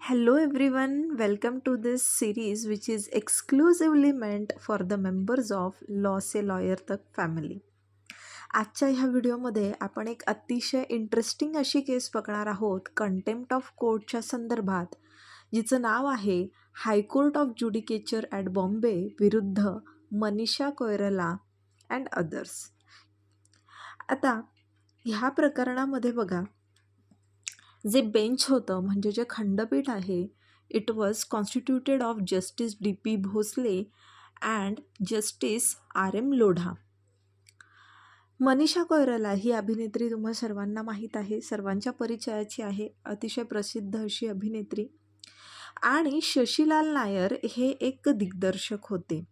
Hello everyone, welcome to this series which is exclusively meant for the members of Law say lawyer तक family. आजच्या ह्या व्हिडिओमध्ये आपण एक अतिशय इंटरेस्टिंग अशी केस बघणार आहोत कंटेम्प्ट ऑफ कोर्टच्या संदर्भात, जिचं नाव आहे हायकोर्ट ऑफ ज्युडिकेचर ॲट बॉम्बे विरुद्ध मनीषा कोयराला अँड अदर्स. आता ह्या प्रकरणामध्ये बघा, जे बेंच होतं म्हणजे जे खंडपीठ आहे, it was constituted of justice D P Bhosale and justice R M Lodha. Manisha Koirala ही अभिनेत्री तुम्हा सर्वांना माहीत आहे, सर्वांच्या परिचयाची आहे, अतिशय प्रसिद्ध अशी अभिनेत्री. आणि शशीलाल नायर हे एक दिग्दर्शक होते.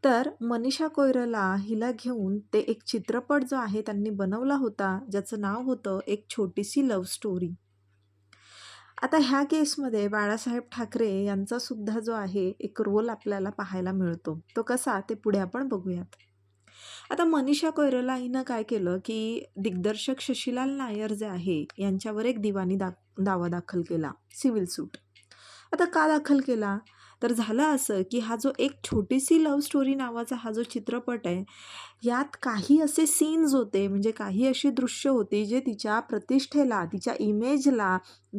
तर मनीषा कोयराला हिला घेऊन ते एक चित्रपट जो आहे त्यांनी बनवला होता, ज्याचं नाव होतं एक छोटीशी लव्ह स्टोरी. आता ह्या केसमध्ये बाळासाहेब ठाकरे यांचा सुद्धा जो आहे एक रोल आपल्याला पाहायला मिळतो. तो कसा ते पुढे आपण बघूयात. आता मनीषा कोयराला हिनं काय केलं की दिग्दर्शक शशीलाल नायर जे आहे यांच्यावर एक दिवाणी दावा दाखल केला, सिव्हिल सूट. आता का दाखल केला, तर झालं असं की हा जो एक छोटीशी लव्ह स्टोरी नावाचा हा जो चित्रपट आहे, यात काही असे सीन्स होते, म्हणजे काही अशी दृश्य होती जे तिच्या प्रतिष्ठेला, तिच्या इमेजला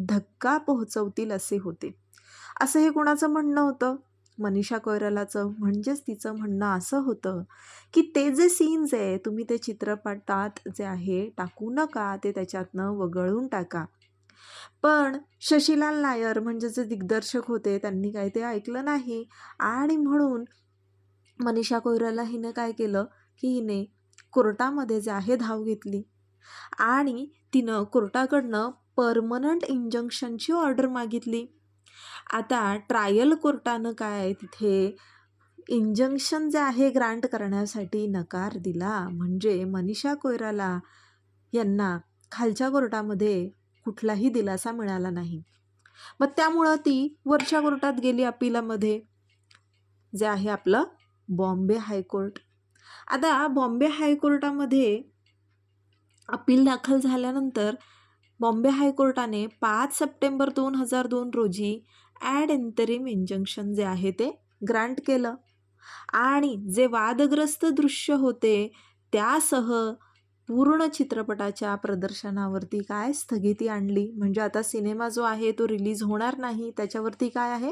धक्का पोहोचवतील असे होते. असं हे कोणाचं म्हणणं होतं? मनीषा कोयरालाचं. म्हणजेच तिचं म्हणणं असं होतं की ते जे सीन्स आहे तुम्ही ते चित्रपटात जे आहे टाकू नका, ते त्याच्यातनं वगळून टाका. पण शशीलाल नायर म्हणजे जे दिग्दर्शक होते त्यांनी काय ते ऐकलं नाही, आणि म्हणून मनीषा कोयराला हिने काय केलं की हिने कोर्टामध्ये जे आहे धाव घेतली आणि तिनं कोर्टाकडनं परमनंट इंजंक्शनची ऑर्डर मागितली. आता ट्रायल कोर्टानं काय तिथे इंजंक्शन जे आहे ग्रांट करण्यासाठी नकार दिला. म्हणजे मनीषा कोयराला यांना खालच्या कोर्टामध्ये कुठलाही दिलासा मिळाला नाही. मग त्यामुळं ती वरच्या कोर्टात गेली अपिलामध्ये, जे आहे आपलं बॉम्बे हायकोर्ट. आता बॉम्बे हायकोर्टामध्ये अपील दाखल झाल्यानंतर बॉम्बे हायकोर्टाने 5 सप्टेंबर 2002 रोजी ॲड इंटरिम इंजंक्शन जे आहे ते ग्रांट केलं. आणि जे वादग्रस्त दृश्य होते त्यासह पूर्ण चित्रपटाच्या प्रदर्शनावरती काय स्थगिती आणली. म्हणजे आता सिनेमा जो आहे तो रिलीज होणार नाही, त्याच्यावरती काय आहे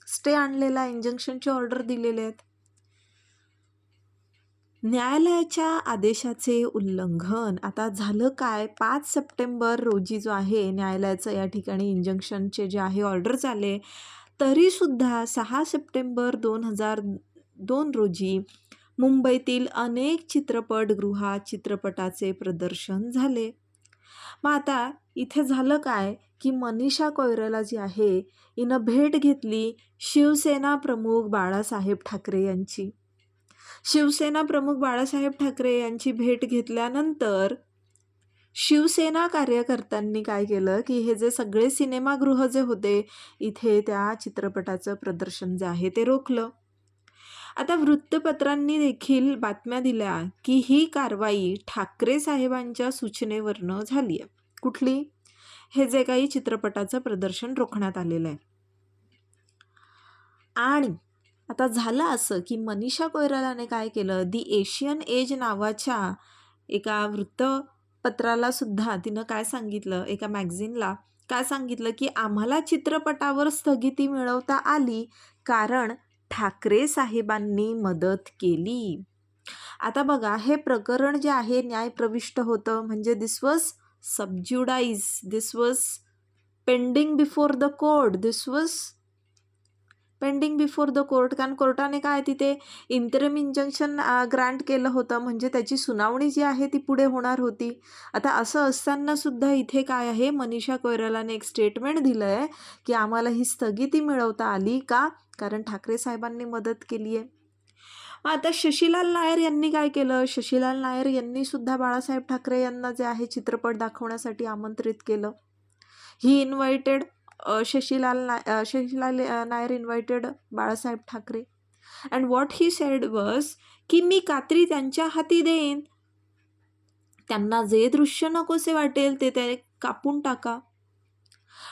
स्टे आणलेला, इंजंक्शनचे ऑर्डर दिलेले आहेत. न्यायालयाच्या आदेशाचे उल्लंघन. आता झालं काय, 5 सप्टेंबर रोजी जो आहे न्यायालयाचं या ठिकाणी इंजंक्शनचे जे आहे ऑर्डर झाले, तरीसुद्धा 6 सप्टेंबर 2002 रोजी मुंबईतील अनेक चित्रपटगृहात चित्रपटाचे प्रदर्शन झाले. मग आता इथे झालं काय की मनीषा कोयराला जी आहे हिनं भेट घेतली शिवसेना प्रमुख बाळासाहेब ठाकरे यांची. शिवसेना प्रमुख बाळासाहेब ठाकरे यांची भेट घेतल्यानंतर शिवसेना कार्यकर्त्यांनी काय केलं की हे जे सगळे सिनेमागृह जे होते इथे त्या चित्रपटाचं प्रदर्शन जे आहे ते रोखलं. आता वृत्तपत्रांनी देखील बातम्या दिल्या की ही कारवाई ठाकरे साहेबांच्या सूचनेवरनं झाली आहे. कुठली? हे जे काही चित्रपटाचं प्रदर्शन रोखण्यात आलेलं आहे. आणि आता झालं असं की मनीषा कोयरालाने काय केलं, दी एशियन एज नावाच्या एका वृत्तपत्राला सुद्धा तिनं काय सांगितलं, एका मॅगझिनला काय सांगितलं की आम्हाला चित्रपटावर स्थगिती मिळवता आली कारण ठाकरे साहेबांनी मदत केली. आता बघा, हे प्रकरण जे आहे न्यायप्रविष्ट होतं, म्हणजे this was sub judice, this was pending before the court, this was pending before the court. कारण कोर्टाने काय तिथे इंटरिम इंजंक्शन ग्रांट केलं होतं, म्हणजे त्याची सुनावणी जी आहे ती पुढे होणार होती. आता असं असताना सुद्धा इथे काय आहे, मनीषा कोयरालाने एक स्टेटमेंट दिलं आहे की आम्हाला ही स्थगिती मिळवता आली का, कारण ठाकरे साहेबांनी मदत केली आहे. आता शशीलाल नायर यांनी काय केलं, शशीलाल नायर यांनी सुद्धा बाळासाहेब ठाकरे यांना जे आहे चित्रपट दाखवण्यासाठी आमंत्रित केलं. He invited Shashilal Nair invited Balasaheb Thackeray. And what he said was की मी कात्री त्यांच्या हाती देईन, त्यांना जे दृश्य नकोसे वाटेल ते कापून टाका.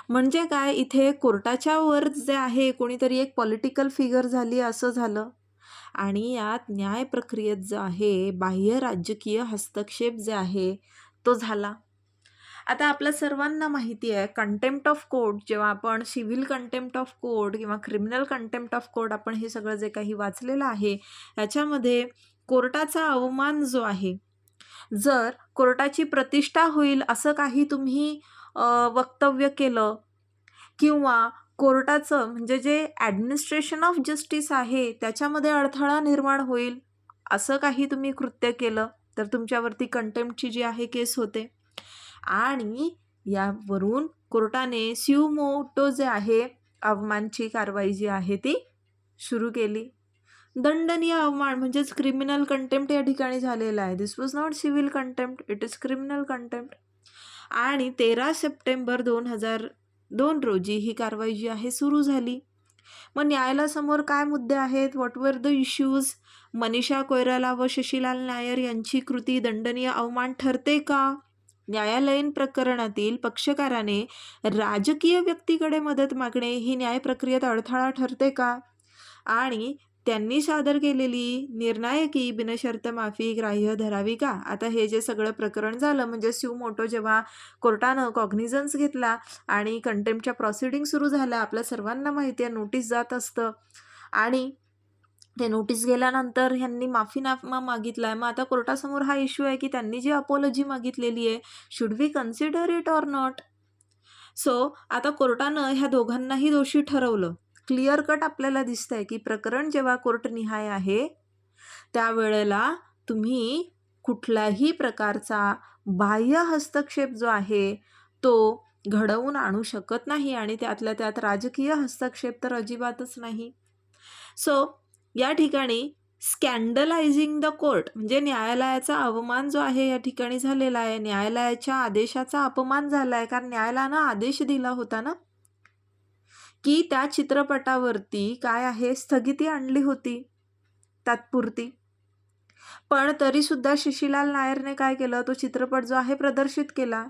म्हणजे काय, इथे कोर्टाच्या वर जे आहे कोणीतरी एक पॉलिटिकल फिगर झाली असं झालं. आणि यात न्याय प्रक्रियेत जे आहे बाह्य राजकीय हस्तक्षेप जे आहे तो झाला. आता आपल्या सर्वांना माहिती आहे, कंटेम्प्ट ऑफ कोर्ट, जेव्हा आपण सिव्हिल कंटेम्प्ट ऑफ कोर्ट किंवा क्रिमिनल कंटेम्प्ट ऑफ कोर्ट आपण हे सगळं जे काही वाचलेलं आहे, याच्यामध्ये कोर्टाचा अवमान जो आहे, जर कोर्टाची प्रतिष्ठा होईल असं काही तुम्ही वक्तव्य केलं किंवा कोर्टाचं म्हणजे जे ॲडमिनिस्ट्रेशन ऑफ जस्टिस आहे त्याच्यामध्ये अडथळा निर्माण होईल असं काही तुम्ही कृत्य केलं तर तुमच्यावरती कंटेम्प्टची जी आहे केस होते. आणि यावरून कोर्टाने स्यू जे आहे अवमानची कारवाई जी आहे ती सुरू केली. दंडनीय अवमान म्हणजेच क्रिमिनल कंटेम्प्ट या ठिकाणी झालेला आहे. This was not civil contempt, it is criminal contempt. आणि 13 सप्टेंबर 2002 रोजी ही कारवाई जी आहे सुरू झाली. मग न्यायालयासमोर काय मुद्दे आहेत, what were the issues? Manisha Koirala व शशीलाल नायर यांची कृती दंडनीय अवमान ठरते का? न्यायालयीन प्रकरणातील पक्षकाराने राजकीय व्यक्तीकडे मदत मागणे ही न्याय प्रक्रियेत अडथळा ठरते का? आणि त्यांनी सादर केलेली निर्णायकी बिनशर्त माफी ग्राह्य धरावी का? आता हे जे सगळं प्रकरण झालं म्हणजे स्यू जेव्हा कोर्टानं कॉग्निझन्स घेतला आणि कंटेम्प्टच्या प्रोसिडिंग सुरू झाल्या, आपल्या सर्वांना माहिती आहे नोटीस जात असतं आणि ते नोटीस गेल्यानंतर ह्यांनी माफीनामा मागितलाय. मग आता कोर्टासमोर हा इश्यू आहे की त्यांनी जी अपॉलॉजी मागितलेली आहे, should we consider it or not? So आता कोर्टानं ह्या दोघांनाही दोषी ठरवलं. क्लिअर कट आपल्याला दिसतंय की प्रकरण जेव्हा कोर्टनिहाय आहे त्यावेळेला तुम्ही कुठल्याही प्रकारचा बाह्य हस्तक्षेप जो आहे तो घडवून आणू शकत नाही आणि त्यातल्या त्यात राजकीय हस्तक्षेप तर अजिबातच नाही. सो या ठिकाणी स्कॅन्डलायझिंग द कोर्ट म्हणजे न्यायालयाचा अवमान जो आहे या ठिकाणी झालेला आहे. न्यायालयाच्या आदेशाचा अपमान झाला आहे, कारण न्यायालयानं आदेश दिला होता ना की त्या चित्रपटावरती काय आहे स्थगिती आणली होती तात्पुरती. पण तरीसुद्धा शशीलाल नायरने काय केलं, तो चित्रपट जो आहे प्रदर्शित केला.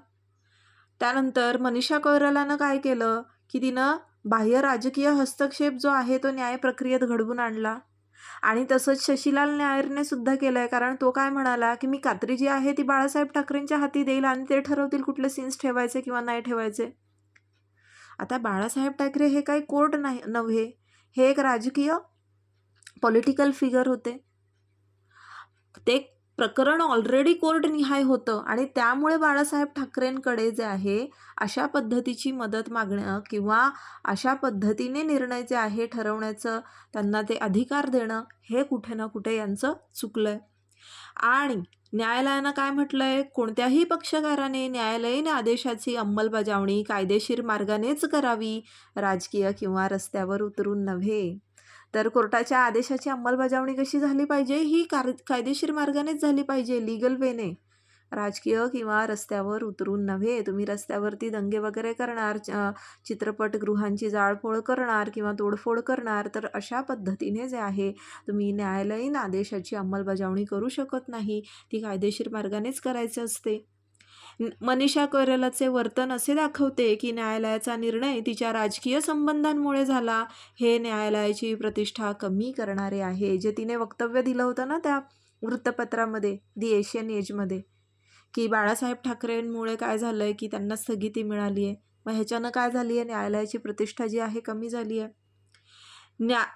त्यानंतर मनीषा कोइरालानं काय केलं की तिनं बाह्य राजकीय हस्तक्षेप जो आहे तो न्याय प्रक्रियेत घडवून आणला. आणि तसंच शशीलाल नायरने सुद्धा केलंय, कारण तो काय म्हणाला की मी कात्री जी आहे ती बाळासाहेब ठाकरेंच्या हाती देईल आणि ते ठरवतील कुठले सीन्स ठेवायचे किंवा नाही ठेवायचे. आता बाळासाहेब ठाकरे हे काही कोर्ट नाही नव्हे, हे एक राजकीय पॉलिटिकल फिगर होते. ते प्रकरण ऑलरेडी कोर्ट निहाय होतं आणि त्यामुळे बाळासाहेब ठाकरेंकडे जे आहे अशा पद्धतीची मदत मागणं किंवा अशा पद्धतीने निर्णय जे आहे ठरवण्याचं त्यांना ते अधिकार देणं हे कुठे ना कुठे यांचं चुकलंय. आणि न्यायालयानं काय म्हटलंय, कोणत्याही पक्षकाराने न्यायालयीन आदेशाची अंमलबजावणी कायदेशीर मार्गानेच करावी, राजकीय किंवा रस्त्यावर उतरून नव्हे. तर कोर्टाच्या आदेशाची अंमलबजावणी कशी झाली पाहिजे, ही कायदेशीर मार्गानेच झाली पाहिजे, लीगल वेने, राजकीय किंवा रस्त्यावर उतरून नव्हे. तुम्ही रस्त्यावरती दंगे वगैरे करणार, चित्रपटगृहांची जाळपोळ करणार किंवा तोडफोड करणार, तर अशा पद्धतीने जे आहे तुम्ही न्यायालयीन आदेशाची अंमलबजावणी करू शकत नाही, ती कायदेशीर मार्गानेच करायची असते. मनीषा कोइरालाचे वर्तन असे दाखवते की न्यायालयाचा निर्णय तिच्या राजकीय संबंधांमुळे झाला, हे न्यायालयाची प्रतिष्ठा कमी करणारे आहे. जे तिने वक्तव्य दिलं होतं ना त्या वृत्तपत्रामध्ये, दी एशियन एजमध्ये, की बाळासाहेब ठाकरेंमुळे काय झालंय की त्यांना स्थगिती मिळाली आहे, मग ह्याच्यानं काय झाली आहे, न्यायालयाची प्रतिष्ठा जी आहे कमी झाली आहे.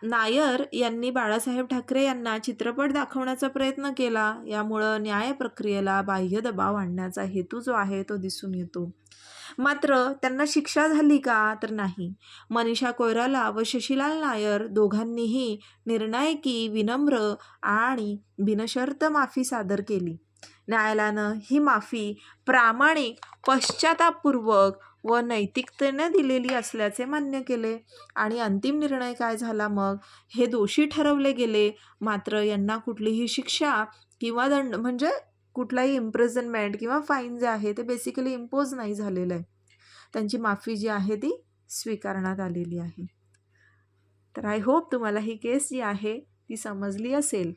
नायर यांनी बाळासाहेब ठाकरे यांना चित्रपट दाखवण्याचा प्रयत्न केला, यामुळं न्याय प्रक्रियेला बाह्य दबाव आणण्याचा हेतू जो आहे तो दिसून येतो. मात्र त्यांना शिक्षा झाली का, तर नाही. मनीषा कोइराला व शशीलाल नायर दोघांनीही निर्णायकी, विनम्र आणि बिनशर्त माफी सादर केली. न्यायालयानं ही माफी प्रामाणिक, पश्चातापपूर्वक व नैतिकतेने दिलेली असल्याचे मान्य केले. आणि अंतिम निर्णय काय झाला मग, हे दोषी ठरवले गेले, मात्र यांना कुठलीही शिक्षा किंवा दंड म्हणजे कुठलाही इम्प्रिझनमेंट किंवा फाईन जे आहे ते बेसिकली इम्पोज नाही झालेलं आहे. त्यांची माफी जी आहे ती स्वीकारण्यात आलेली आहे. तर आय होप तुम्हाला ही केस जी आहे ती समजली असेल.